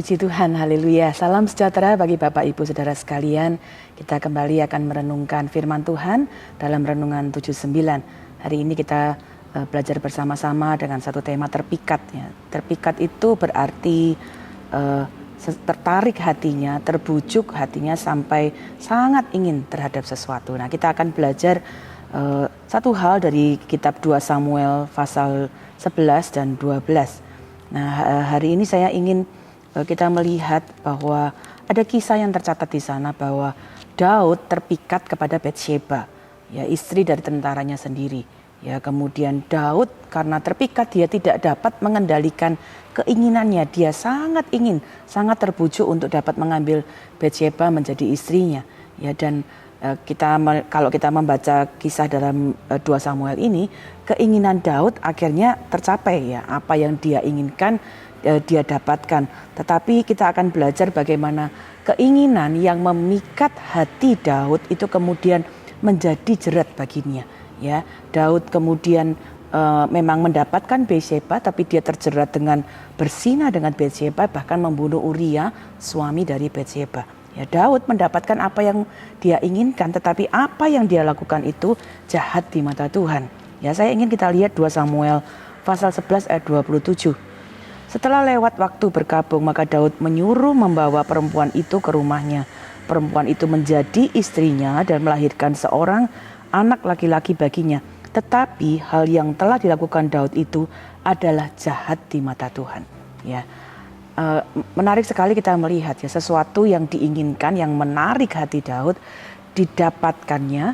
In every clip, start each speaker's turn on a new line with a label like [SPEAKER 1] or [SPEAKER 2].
[SPEAKER 1] Puji Tuhan, haleluya. Salam sejahtera bagi Bapak Ibu Saudara sekalian. Kita kembali akan merenungkan firman Tuhan dalam Renungan 79. Hari ini kita belajar bersama-sama dengan satu tema terpikat. Ya. Terpikat itu berarti tertarik hatinya, terbujuk hatinya sampai sangat ingin terhadap sesuatu. Nah, kita akan belajar satu hal dari kitab 2 Samuel pasal 11 dan 12. Nah, hari ini saya ingin kita melihat bahwa ada kisah yang tercatat di sana bahwa Daud terpikat kepada Batsheba, ya istri dari tentaranya sendiri. Ya, kemudian Daud karena terpikat dia tidak dapat mengendalikan keinginannya. Dia sangat ingin, sangat terbujuk untuk dapat mengambil Batsheba menjadi istrinya. Ya, dan kalau kita membaca kisah dalam 2 Samuel ini, keinginan Daud akhirnya tercapai, ya apa yang dia inginkan dia dapatkan. Tetapi kita akan belajar bagaimana keinginan yang memikat hati Daud itu kemudian menjadi jerat baginya. Ya, Daud kemudian memang mendapatkan Batsheba, tapi dia terjerat dengan berzina dengan Batsheba, bahkan membunuh Uria, suami dari Batsheba. Ya, Daud mendapatkan apa yang dia inginkan, tetapi apa yang dia lakukan itu jahat di mata Tuhan. Ya, saya ingin kita lihat 2 Samuel pasal 11 ayat 27. Setelah lewat waktu berkabung, maka Daud menyuruh membawa perempuan itu ke rumahnya. Perempuan itu menjadi istrinya dan melahirkan seorang anak laki-laki baginya. Tetapi hal yang telah dilakukan Daud itu adalah jahat di mata Tuhan. Ya, menarik sekali kita melihat ya sesuatu yang diinginkan, yang menarik hati Daud didapatkannya.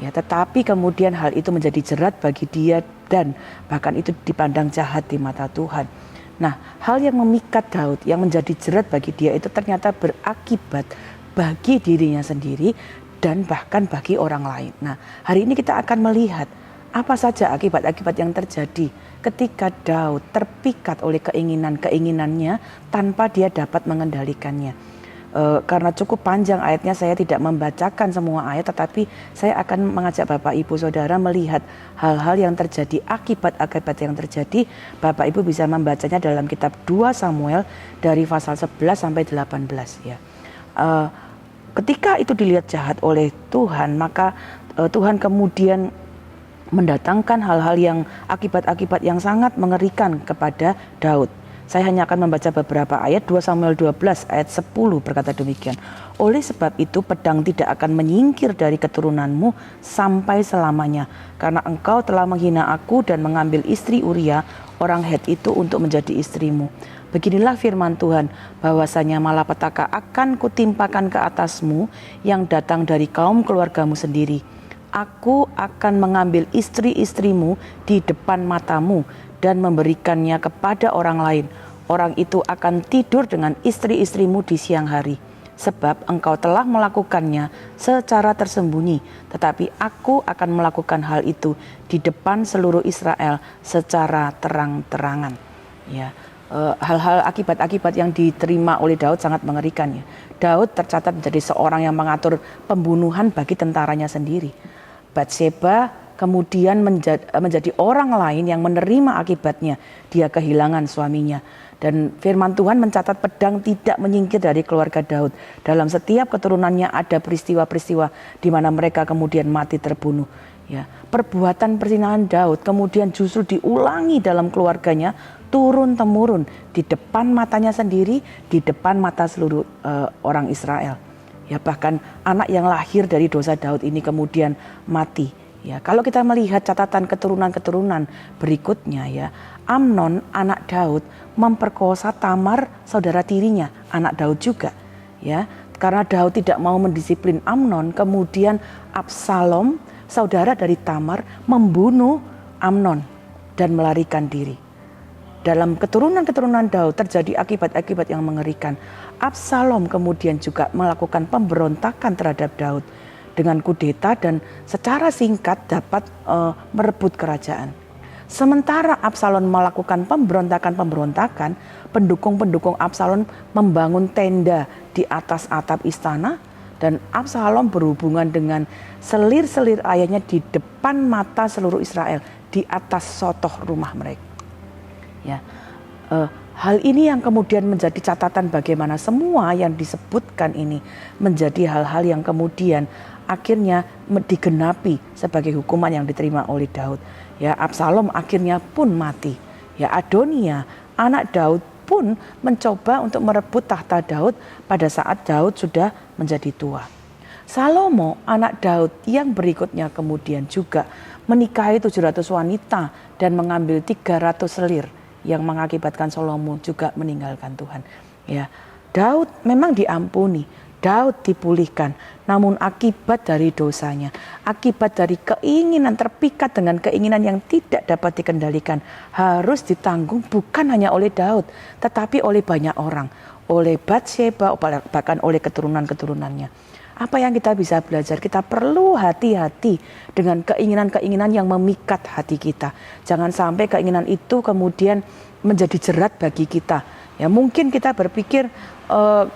[SPEAKER 1] Ya, tetapi kemudian hal itu menjadi jerat bagi dia dan bahkan itu dipandang jahat di mata Tuhan. Nah, hal yang memikat Daud, yang menjadi jerat bagi dia itu ternyata berakibat bagi dirinya sendiri dan bahkan bagi orang lain. Nah, hari ini kita akan melihat apa saja akibat-akibat yang terjadi ketika Daud terpikat oleh keinginan-keinginannya tanpa dia dapat mengendalikannya. Karena cukup panjang ayatnya, saya tidak membacakan semua ayat, tetapi saya akan mengajak Bapak Ibu Saudara melihat hal-hal yang terjadi, akibat-akibat yang terjadi. Bapak Ibu bisa membacanya dalam kitab 2 Samuel dari pasal 11 sampai 18 ya. Ketika itu dilihat jahat oleh Tuhan, maka Tuhan kemudian mendatangkan hal-hal yang akibat-akibat yang sangat mengerikan kepada Daud. Saya hanya akan membaca beberapa ayat. 2 Samuel 12 ayat 10 berkata demikian. Oleh sebab itu pedang tidak akan menyingkir dari keturunanmu sampai selamanya. Karena engkau telah menghina aku dan mengambil istri Uria orang Het itu untuk menjadi istrimu. Beginilah firman Tuhan, bahwasanya malapetaka akan kutimpakan ke atasmu yang datang dari kaum keluargamu sendiri. Aku akan mengambil istri-istrimu di depan matamu dan memberikannya kepada orang lain. Orang itu akan tidur dengan istri-istrimu di siang hari. Sebab engkau telah melakukannya secara tersembunyi. Tetapi aku akan melakukan hal itu di depan seluruh Israel secara terang-terangan. Ya, hal-hal akibat-akibat yang diterima oleh Daud sangat mengerikan. Ya. Daud tercatat menjadi seorang yang mengatur pembunuhan bagi tentaranya sendiri. Batsheba kemudian menjadi orang lain yang menerima akibatnya. Dia kehilangan suaminya. Dan firman Tuhan mencatat pedang tidak menyingkir dari keluarga Daud. Dalam setiap keturunannya ada peristiwa-peristiwa di mana mereka kemudian mati terbunuh. Ya, perbuatan perzinahan Daud kemudian justru diulangi dalam keluarganya turun-temurun di depan matanya sendiri, di depan mata seluruh orang Israel. Ya, bahkan anak yang lahir dari dosa Daud ini kemudian mati. Ya, kalau kita melihat catatan keturunan-keturunan berikutnya ya, Amnon anak Daud memperkosa Tamar saudara tirinya, anak Daud juga. Ya, karena Daud tidak mau mendisiplin Amnon, kemudian Absalom saudara dari Tamar membunuh Amnon dan melarikan diri. Dalam keturunan-keturunan Daud terjadi akibat-akibat yang mengerikan. Absalom kemudian juga melakukan pemberontakan terhadap Daud dengan kudeta dan secara singkat dapat merebut kerajaan. Sementara Absalom melakukan pemberontakan, pendukung-pendukung Absalom membangun tenda di atas atap istana dan Absalom berhubungan dengan selir-selir ayahnya di depan mata seluruh Israel di atas sotoh rumah mereka. Ya, Hal ini yang kemudian menjadi catatan bagaimana semua yang disebutkan ini menjadi hal-hal yang kemudian akhirnya digenapi sebagai hukuman yang diterima oleh Daud. Ya, Absalom akhirnya pun mati. Ya, Adonia, anak Daud pun mencoba untuk merebut tahta Daud pada saat Daud sudah menjadi tua. Salomo, anak Daud yang berikutnya kemudian juga menikahi 700 wanita dan mengambil 300 selir, yang mengakibatkan Salomo juga meninggalkan Tuhan. Ya, Daud memang diampuni, Daud dipulihkan, namun akibat dari dosanya, akibat dari keinginan terpikat dengan keinginan yang tidak dapat dikendalikan, harus ditanggung bukan hanya oleh Daud, tetapi oleh banyak orang, oleh Batsheba, bahkan oleh keturunan-keturunannya. Apa yang kita bisa belajar? Kita perlu hati-hati dengan keinginan-keinginan yang memikat hati kita. Jangan sampai keinginan itu kemudian menjadi jerat bagi kita. Ya, mungkin kita berpikir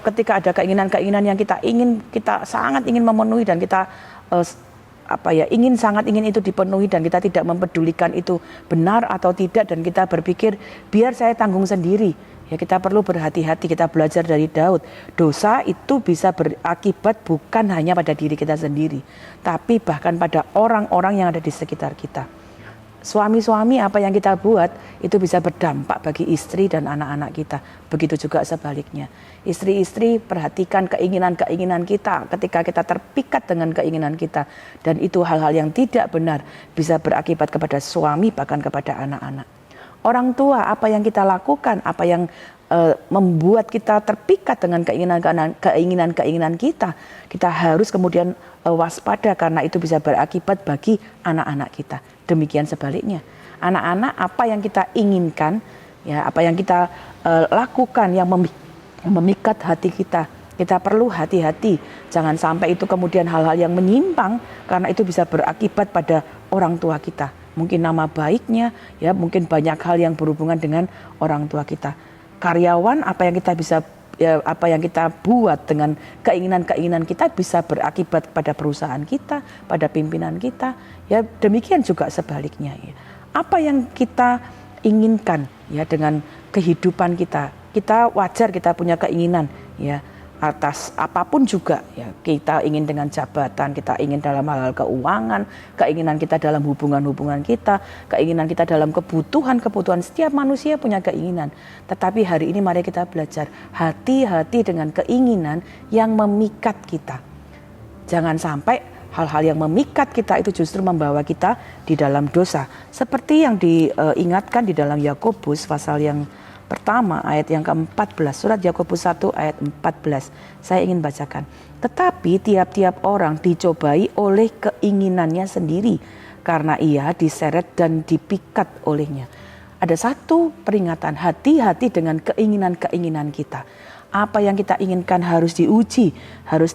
[SPEAKER 1] ketika ada keinginan-keinginan yang kita sangat ingin memenuhi dan kita sangat ingin itu dipenuhi dan kita tidak mempedulikan itu benar atau tidak, dan kita berpikir biar saya tanggung sendiri. Ya, kita perlu berhati-hati, kita belajar dari Daud. Dosa itu bisa berakibat bukan hanya pada diri kita sendiri, tapi bahkan pada orang-orang yang ada di sekitar kita. Suami-suami, apa yang kita buat itu bisa berdampak bagi istri dan anak-anak kita. Begitu juga sebaliknya. Istri-istri, perhatikan keinginan-keinginan kita ketika kita terpikat dengan keinginan kita. Dan itu hal-hal yang tidak benar bisa berakibat kepada suami, bahkan kepada anak-anak. Orang tua, apa yang kita lakukan, apa yang membuat kita terpikat dengan keinginan-keinginan kita, kita harus kemudian waspada karena itu bisa berakibat bagi anak-anak kita. Demikian sebaliknya, anak-anak, apa yang kita inginkan, ya, apa yang kita lakukan yang memikat hati kita, kita perlu hati-hati. Jangan sampai itu kemudian hal-hal yang menyimpang, karena itu bisa berakibat pada orang tua kita. Mungkin nama baiknya, ya, mungkin banyak hal yang berhubungan dengan orang tua kita. Karyawan, apa yang kita bisa, ya, apa yang kita buat dengan keinginan-keinginan kita bisa berakibat pada perusahaan kita, pada pimpinan kita. Ya, demikian juga sebaliknya. Ya. Apa yang kita inginkan, ya, dengan kehidupan kita, kita wajar kita punya keinginan, ya, atas apapun juga, ya, kita ingin dengan jabatan, kita ingin dalam hal-hal keuangan, keinginan kita dalam hubungan-hubungan kita, keinginan kita dalam kebutuhan-kebutuhan. Setiap manusia punya keinginan, tetapi hari ini mari kita belajar hati-hati dengan keinginan yang memikat kita. Jangan sampai hal-hal yang memikat kita itu justru membawa kita di dalam dosa, seperti yang diingatkan di dalam Yakobus pasal yang pertama ayat yang ke-14, surat Yakobus 1 ayat 14. Saya ingin bacakan. Tetapi tiap-tiap orang dicobai oleh keinginannya sendiri, karena ia diseret dan dipikat olehnya. Ada satu peringatan, hati-hati dengan keinginan-keinginan kita. Apa yang kita inginkan harus diuji, harus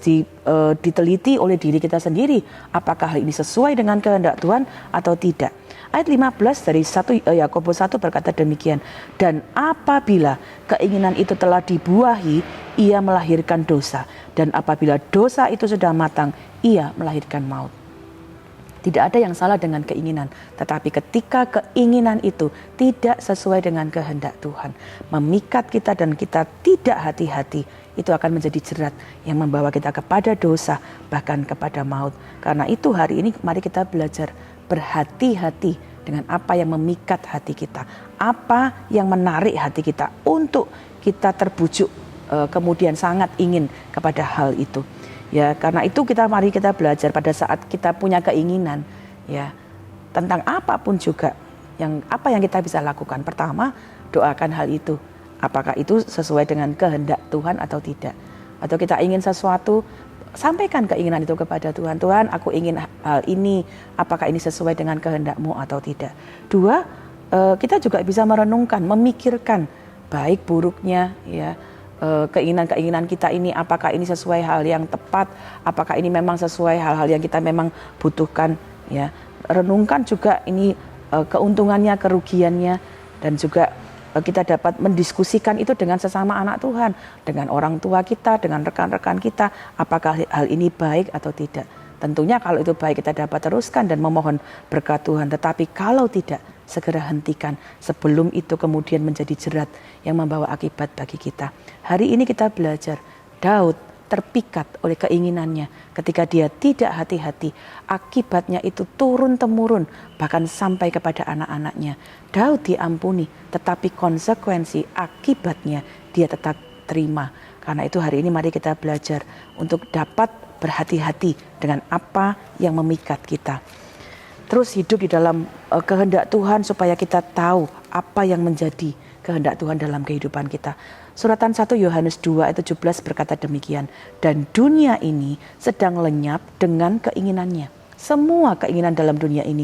[SPEAKER 1] diteliti oleh diri kita sendiri. Apakah hal ini sesuai dengan kehendak Tuhan atau tidak. Ayat 15 dari Yakobus 1 berkata demikian. Dan apabila keinginan itu telah dibuahi, ia melahirkan dosa. Dan apabila dosa itu sudah matang, ia melahirkan maut. Tidak ada yang salah dengan keinginan, tetapi ketika keinginan itu tidak sesuai dengan kehendak Tuhan, memikat kita dan kita tidak hati-hati, itu akan menjadi jerat yang membawa kita kepada dosa, bahkan kepada maut. Karena itu hari ini mari kita belajar berhati-hati dengan apa yang memikat hati kita, apa yang menarik hati kita untuk kita terbujuk kemudian sangat ingin kepada hal itu. Ya, karena itu mari kita belajar pada saat kita punya keinginan, ya, tentang apapun juga, apa yang kita bisa lakukan. Pertama, doakan hal itu. Apakah itu sesuai dengan kehendak Tuhan atau tidak? Atau kita ingin sesuatu, sampaikan keinginan itu kepada Tuhan. Tuhan, aku ingin hal ini, apakah ini sesuai dengan kehendak-Mu atau tidak? Dua, kita juga bisa merenungkan, memikirkan baik buruknya, ya, keinginan-keinginan kita ini, apakah ini sesuai hal yang tepat, apakah ini memang sesuai hal-hal yang kita memang butuhkan, ya. Renungkan juga ini keuntungannya, kerugiannya, dan juga kita dapat mendiskusikan itu dengan sesama anak Tuhan, dengan orang tua kita, dengan rekan-rekan kita, apakah hal ini baik atau tidak. Tentunya kalau itu baik kita dapat teruskan dan memohon berkat Tuhan. Tetapi kalau tidak, segera hentikan sebelum itu kemudian menjadi jerat yang membawa akibat bagi kita. Hari ini kita belajar Daud terpikat oleh keinginannya ketika dia tidak hati-hati. Akibatnya itu turun-temurun bahkan sampai kepada anak-anaknya. Daud diampuni tetapi konsekuensi akibatnya dia tetap terima. Karena itu hari ini mari kita belajar untuk dapat berhati-hati dengan apa yang memikat kita. Terus hidup di dalam kehendak Tuhan supaya kita tahu apa yang menjadi kehendak Tuhan dalam kehidupan kita. Suratan 1 Yohanes 2 ayat 17 berkata demikian. Dan dunia ini sedang lenyap dengan keinginannya. Semua keinginan dalam dunia ini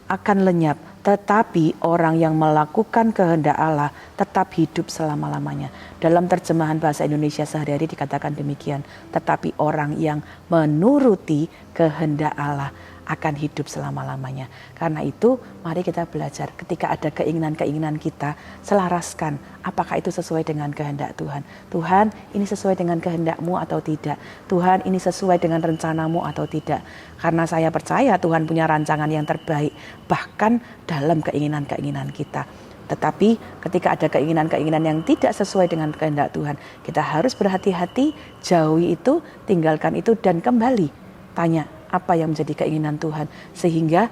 [SPEAKER 1] akan lenyap. Tetapi orang yang melakukan kehendak Allah tetap hidup selama-lamanya. Dalam terjemahan bahasa Indonesia sehari-hari dikatakan demikian. Tetapi orang yang menuruti kehendak Allah akan hidup selama-lamanya. Karena itu mari kita belajar ketika ada keinginan-keinginan kita, selaraskan apakah itu sesuai dengan kehendak Tuhan. Tuhan, ini sesuai dengan kehendak-Mu atau tidak? Tuhan, ini sesuai dengan rencana-Mu atau tidak? Karena saya percaya Tuhan punya rancangan yang terbaik bahkan dalam keinginan-keinginan kita. Tetapi ketika ada keinginan-keinginan yang tidak sesuai dengan kehendak Tuhan, kita harus berhati-hati, jauhi itu, tinggalkan itu dan kembali tanya apa yang menjadi keinginan Tuhan, sehingga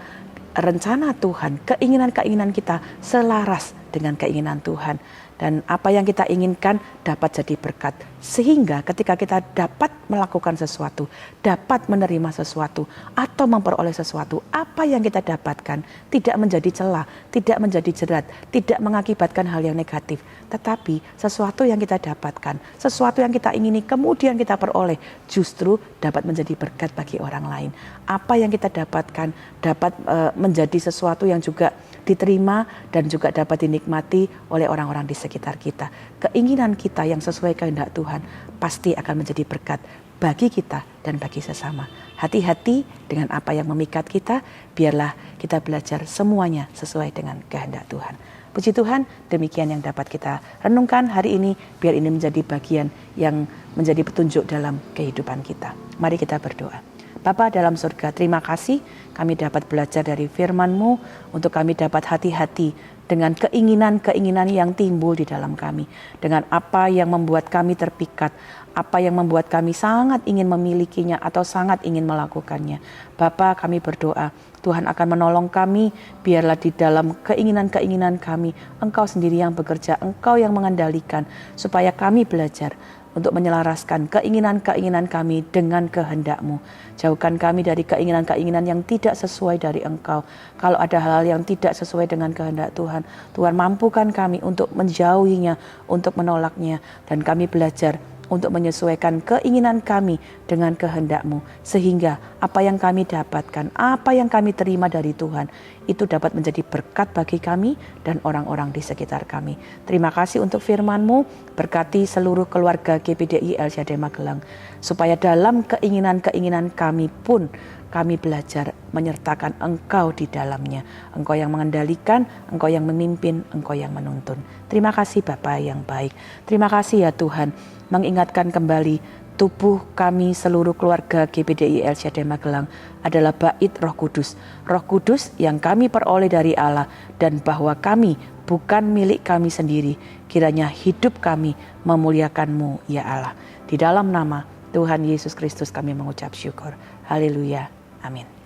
[SPEAKER 1] rencana Tuhan, keinginan-keinginan kita selaras dengan keinginan Tuhan. Dan apa yang kita inginkan dapat jadi berkat. Sehingga ketika kita dapat melakukan sesuatu, dapat menerima sesuatu, atau memperoleh sesuatu, apa yang kita dapatkan tidak menjadi celah, tidak menjadi jerat, tidak mengakibatkan hal yang negatif. Tetapi sesuatu yang kita dapatkan, sesuatu yang kita ingini kemudian kita peroleh, justru dapat menjadi berkat bagi orang lain. Apa yang kita dapatkan dapat menjadi sesuatu yang juga diterima dan juga dapat dinikmati oleh orang-orang di sekitar kita. Keinginan kita yang sesuai kehendak Tuhan pasti akan menjadi berkat bagi kita dan bagi sesama. Hati-hati dengan apa yang memikat kita, biarlah kita belajar semuanya sesuai dengan kehendak Tuhan. Puji Tuhan, demikian yang dapat kita renungkan hari ini, biar ini menjadi bagian yang menjadi petunjuk dalam kehidupan kita. Mari kita berdoa. Bapa dalam surga, terima kasih kami dapat belajar dari firman-Mu untuk kami dapat hati-hati dengan keinginan-keinginan yang timbul di dalam kami. Dengan apa yang membuat kami terpikat, apa yang membuat kami sangat ingin memilikinya atau sangat ingin melakukannya. Bapa, kami berdoa, Tuhan akan menolong kami, biarlah di dalam keinginan-keinginan kami, Engkau sendiri yang bekerja, Engkau yang mengendalikan, supaya kami belajar untuk menyelaraskan keinginan-keinginan kami dengan kehendak-Mu. Jauhkan kami dari keinginan-keinginan yang tidak sesuai dari Engkau. Kalau ada hal-hal yang tidak sesuai dengan kehendak Tuhan, Tuhan mampukan kami untuk menjauhinya, untuk menolaknya. Dan kami belajar untuk menyesuaikan keinginan kami dengan kehendak-Mu. Sehingga apa yang kami dapatkan, apa yang kami terima dari Tuhan, itu dapat menjadi berkat bagi kami dan orang-orang di sekitar kami. Terima kasih untuk firman-Mu, berkati seluruh keluarga GPDI El Shaddai Magelang. Supaya dalam keinginan-keinginan kami pun, kami belajar menyertakan Engkau di dalamnya. Engkau yang mengendalikan, Engkau yang memimpin, Engkau yang menuntun. Terima kasih Bapa yang baik. Terima kasih ya Tuhan, mengingatkan kembali tubuh kami seluruh keluarga GPDI El Shaddai Magelang adalah bait Roh Kudus. Roh Kudus yang kami peroleh dari Allah dan bahwa kami bukan milik kami sendiri. Kiranya hidup kami memuliakan-Mu ya Allah. Di dalam nama Tuhan Yesus Kristus kami mengucap syukur. Haleluya. Amin.